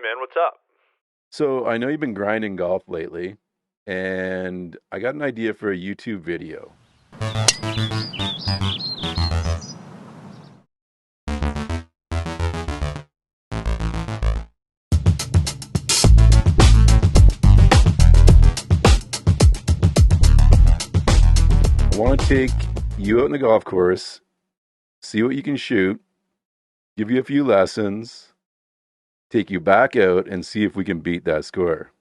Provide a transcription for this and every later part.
man, what's up? So I know you've been grinding golf lately, and I got an idea for a YouTube video. I want to take you out on the golf course, see what you can shoot, give you a few lessons, take you back out, and see if we can beat that score.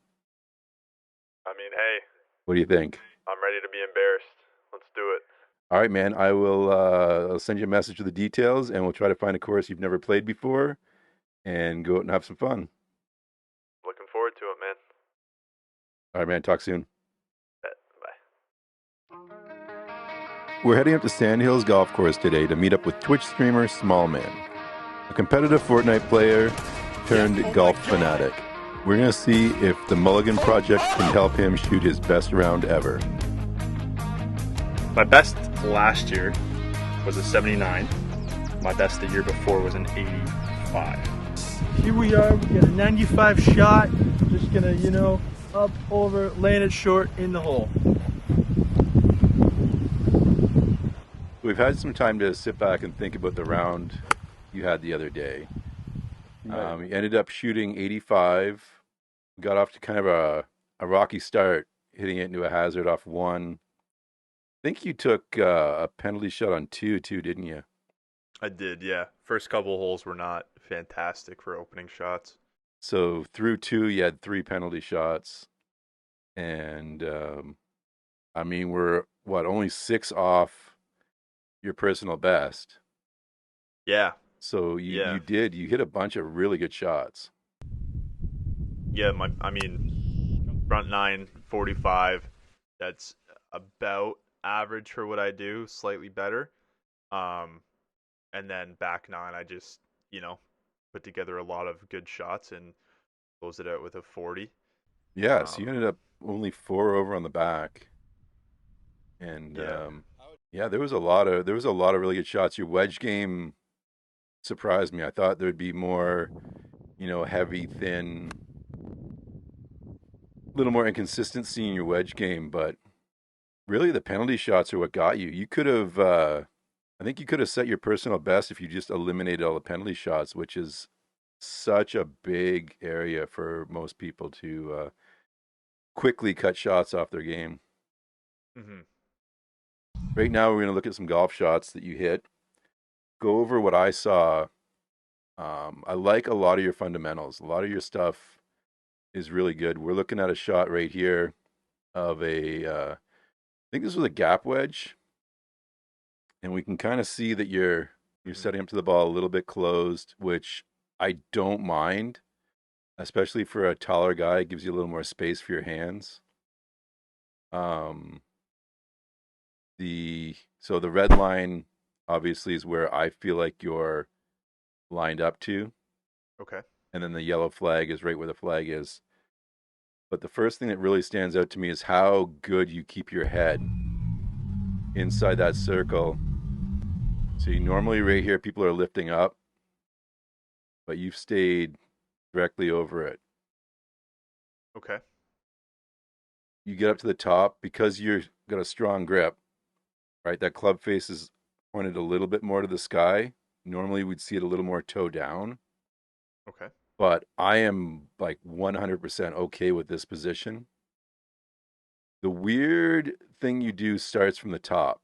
Hey, What do you think? I'm ready to be embarrassed. Let's do it. All right, man. I will I'll send you a message with the details, and we'll try to find a course you've never played before, and go out and have some fun. Looking forward to it, man. All right, man. Talk soon. Bet. Bye. We're heading up to Sand Hills Golf Course today to meet up with Twitch streamer Smallman, a competitive Fortnite player turned golf fanatic. We're going to see if the Mulligan Project can help him shoot his best round ever. My best last year was a 79. My best the year before was an 85. Here we are, we got a 95 shot. Just gonna, up, over, laying it short in the hole. We've had some time to sit back and think about the round you had the other day. You ended up shooting 85, got off to kind of a rocky start, hitting it into a hazard off one. I think you took a penalty shot on two too, didn't you? I did, yeah. First couple holes were not fantastic for opening shots. So through two, you had three penalty shots. And we're only six off your personal best. Yeah. So you hit a bunch of really good shots. Yeah, front nine, 45. That's about average for what I do, slightly better. And then back nine, I just, put together a lot of good shots and closed it out with a 40. Yeah, so you ended up only four over on the back. And there was a lot of really good shots. Your wedge game surprised me. I thought there'd be more, heavy, thin, a little more inconsistency in your wedge game, but really the penalty shots are what got you. You could have I think you could have set your personal best if you just eliminated all the penalty shots, which is such a big area for most people to quickly cut shots off their game. Mm-hmm. Right now, we're going to look at some golf shots that you hit. Go over what I saw. I like a lot of your fundamentals. A lot of your stuff is really good. We're looking at a shot right here of I think this was a gap wedge. And we can kind of see that you're setting up to the ball a little bit closed, which I don't mind, especially for a taller guy. It gives you a little more space for your hands. So the red line obviously is where I feel like you're lined up to. Okay. And then the yellow flag is right where the flag is. But the first thing that really stands out to me is how good you keep your head inside that circle. So normally right here, people are lifting up, but you've stayed directly over it. Okay. You get up to the top because you've got a strong grip, right? That club face is pointed a little bit more to the sky. Normally we'd see it a little more toe down. Okay. But I am like 100% okay with this position. The weird thing you do starts from the top.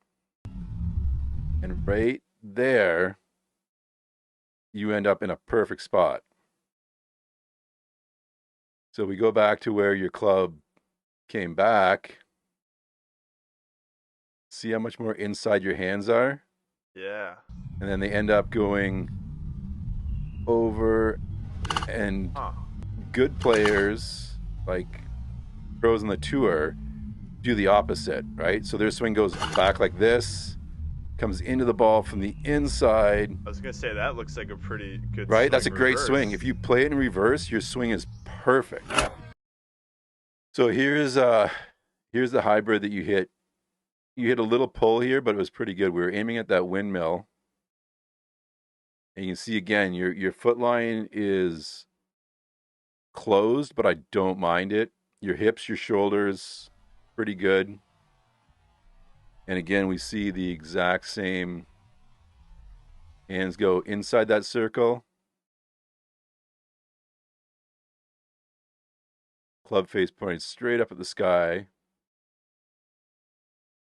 And right there, you end up in a perfect spot. So we go back to where your club came back. See how much more inside your hands are? Yeah. And then they end up going over, and good players, like pros on the tour, do the opposite, right? So their swing goes back like this, comes into the ball from the inside. I was going to say, that looks like a pretty good right? swing That's a great reverse. swing. If you play it in reverse, your swing is perfect. So here's the hybrid that you hit. You hit a little pull here, but it was pretty good. We were aiming at that windmill. And you can see again, your foot line is closed, but I don't mind it. Your hips, your shoulders, pretty good. And again, we see the exact same. Hands go inside that circle. Club face pointing straight up at the sky.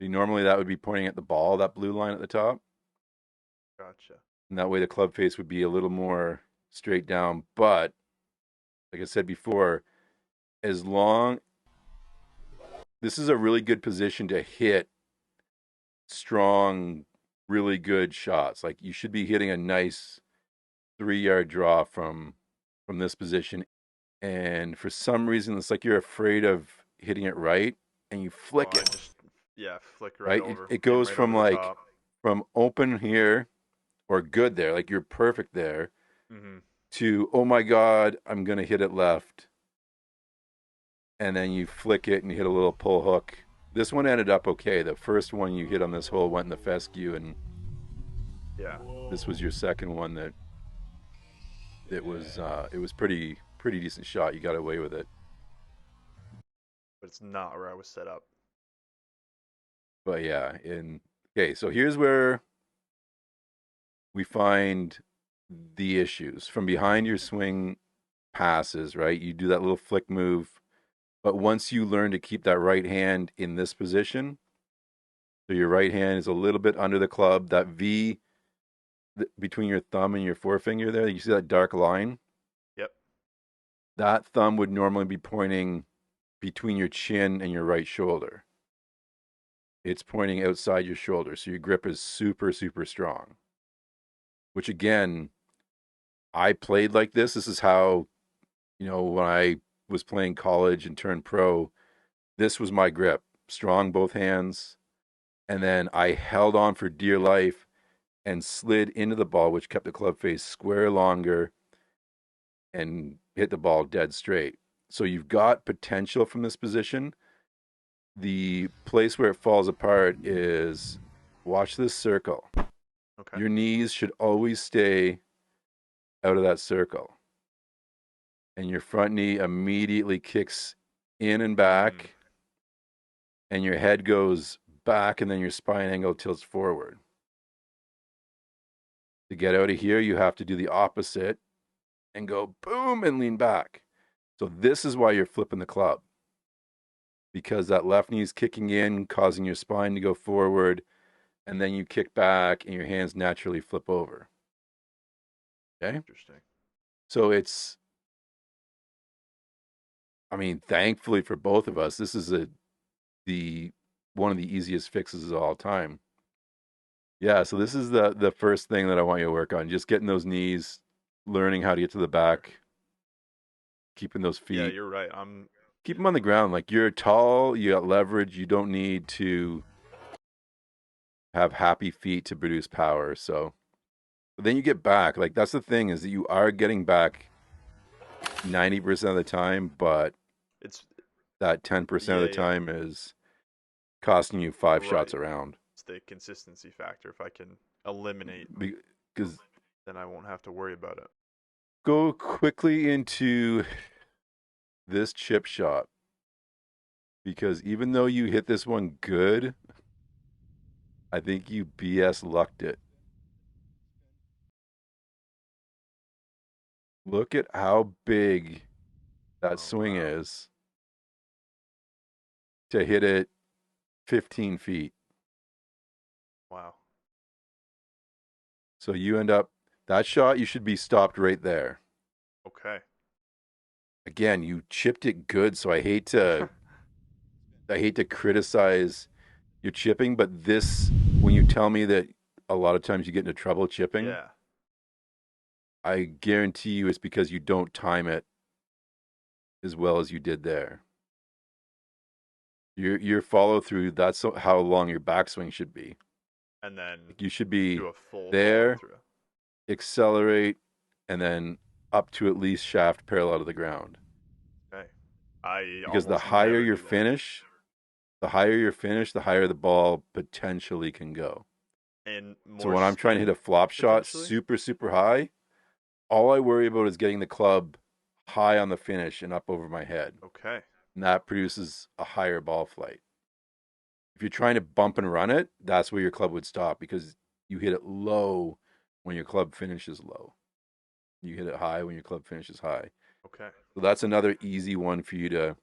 Normally that would be pointing at the ball, that blue line at the top. Gotcha. And that way the club face would be a little more straight down. But like I said before, as long, this is a really good position to hit strong, really good shots. Like you should be hitting a nice 3-yard draw from this position. And for some reason, it's like you're afraid of hitting it right, and you flick it. Flick right Right? over. It goes right from over the like top. from open here or good there, like you're perfect there, to oh my god, I'm gonna hit it left, and then you flick it and you hit a little pull hook. This one ended up okay. The first one you hit on this hole went in the fescue, and this was your second one that it was pretty decent shot. You got away with it, but it's not where I was set up. But yeah, okay, so here's where we find the issues. From behind your swing passes, right? You do that little flick move, but once you learn to keep that right hand in this position, so your right hand is a little bit under the club, that V between your thumb and your forefinger there, you see that dark line? Yep. That thumb would normally be pointing between your chin and your right shoulder. It's pointing outside your shoulder, so your grip is super, super strong. Which again, I played like this. This is how, when I was playing college and turned pro, this was my grip. Strong both hands. And then I held on for dear life and slid into the ball, which kept the club face square longer and hit the ball dead straight. So you've got potential from this position. The place where it falls apart is, watch this circle. Okay. Your knees should always stay out of that circle. And your front knee immediately kicks in and back. And your head goes back, and then your spine angle tilts forward. To get out of here, you have to do the opposite and go boom and lean back. So this is why you're flipping the club. Because that left knee is kicking in, causing your spine to go forward, and then you kick back and your hands naturally flip over. Okay? Interesting. So thankfully for both of us, this is one of the easiest fixes of all time. Yeah, so this is the first thing that I want you to work on. Just getting those knees, learning how to get to the back, keeping those feet. Yeah, you're right. Keep them on the ground. Like, you're tall, you got leverage, you don't need to have happy feet to produce power. So but then you get back. Like, that's the thing, is that you are getting back 90% of the time, but it's that 10% of the time is costing you 5 shots around. It's the consistency factor. If I can eliminate, because then I won't have to worry about it. Go quickly into this chip shot, because even though you hit this one good, I think you BS lucked it. Look at how big that swing is to hit it 15 feet. Wow. So you end up, that shot, you should be stopped right there. Okay. Again, you chipped it good, so I hate to criticize your chipping, but this, when you tell me that a lot of times you get into trouble chipping, I guarantee you it's because you don't time it as well as you did there. Your follow through, that's how long your backswing should be. And then you should be do a full there, accelerate, and then up to at least shaft parallel to the ground. Okay. Because the higher your finish, the higher the ball potentially can go. And more so when I'm trying to hit a flop shot super, super high, all I worry about is getting the club high on the finish and up over my head. Okay. And that produces a higher ball flight. If you're trying to bump and run it, that's where your club would stop because you hit it low when your club finishes low. You hit it high when your club finishes high. Okay. So that's another easy one for you to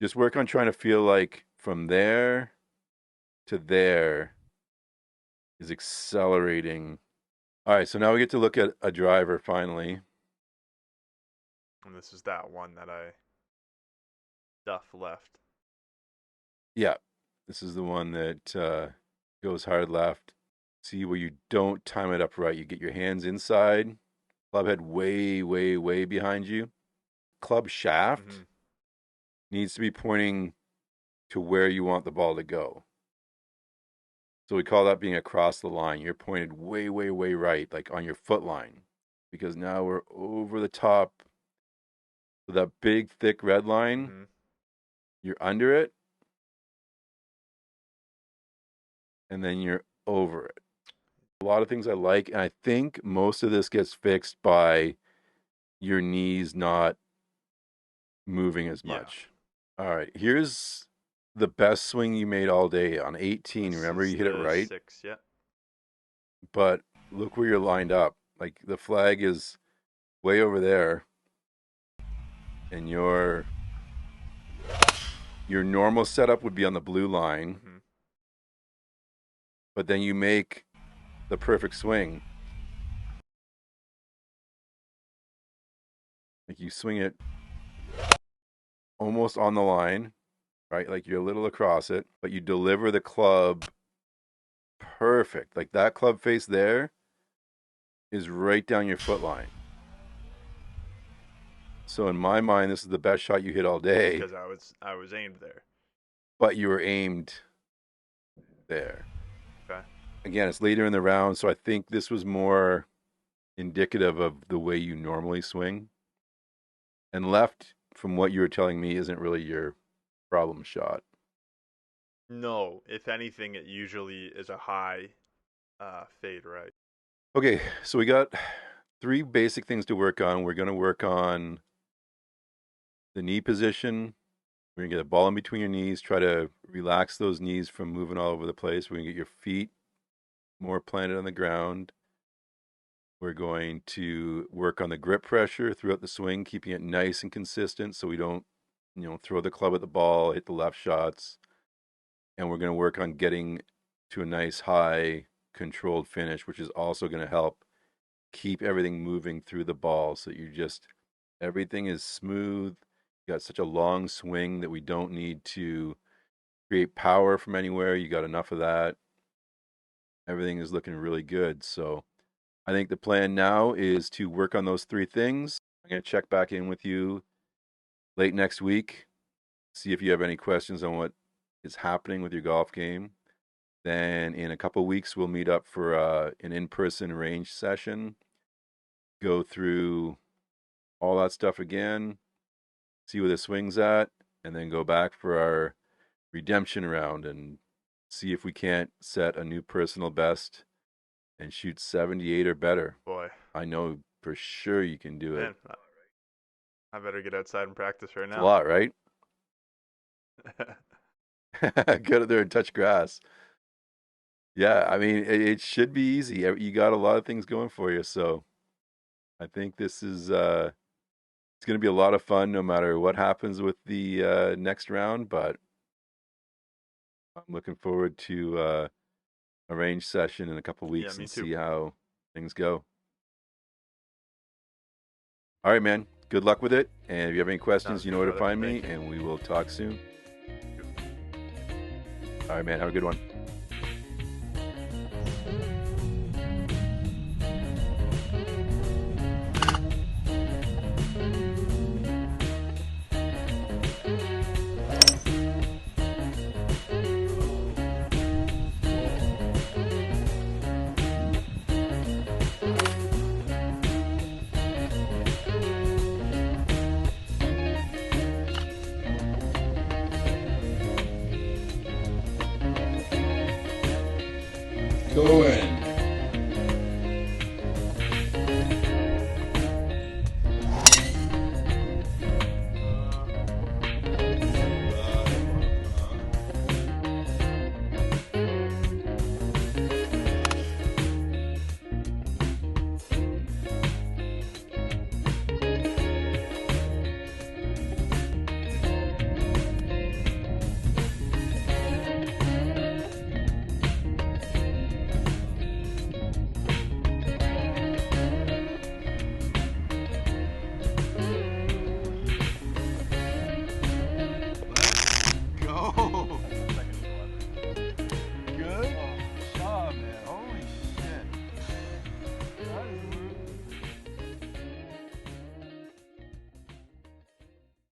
just work on trying to feel like from there to there is accelerating. All right, so now we get to look at a driver finally. And this is that one that I stuff left. Yeah, this is the one that goes hard left. See where you don't time it up right. You get your hands inside, club head way, way, way behind you. Club shaft needs to be pointing to where you want the ball to go. So we call that being across the line. You're pointed way, way, way right, like on your foot line, because now we're over the top. So that big, thick red line, you're under it, and then you're over it. A lot of things I like, and I think most of this gets fixed by your knees not moving as much. All right, here's the best swing you made all day on 18. This Remember, is you hit it the right, 6, yeah. but look where you're lined up. Like the flag is way over there, and your normal setup would be on the blue line, but then you make the perfect swing. Like you swing it almost on the line, right? Like you're a little across it, but you deliver the club perfect. Like that club face there is right down your foot line. So in my mind, this is the best shot you hit all day. Because I was aimed there. But you were aimed there. Okay. Again, it's later in the round, so I think this was more indicative of the way you normally swing. And left, from what you were telling me, isn't really your problem shot. No, if anything, it usually is a high fade right. Okay, so we got 3 basic things to work on. We're going to work on the knee position. We're going to get a ball in between your knees. Try to relax those knees from moving all over the place. We're going to get your feet more planted on the ground. We're going to work on the grip pressure throughout the swing, keeping it nice and consistent so we don't, throw the club at the ball, hit the left shots. And we're going to work on getting to a nice high controlled finish, which is also going to help keep everything moving through the ball so that everything is smooth. You got such a long swing that we don't need to create power from anywhere. You got enough of that. Everything is looking really good. So I think the plan now is to work on those 3 things. I'm going to check back in with you late next week, see if you have any questions on what is happening with your golf game. Then in a couple weeks, we'll meet up for an in-person range session, go through all that stuff again, see where the swing's at, and then go back for our redemption round and see if we can't set a new personal best and shoot 78 or better. Boy. I know for sure you can do it. I better get outside and practice right now. It's a lot, right? Get out there and touch grass. Yeah, I mean, it should be easy. You got a lot of things going for you, so I think this is it's going to be a lot of fun no matter what happens with the next round, but I'm looking forward to a range session in a couple weeks and see how things go. All right, man. Good luck with it. And if you have any questions, you know where to find me, and we will talk soon. All right, man. Have a good one. Going.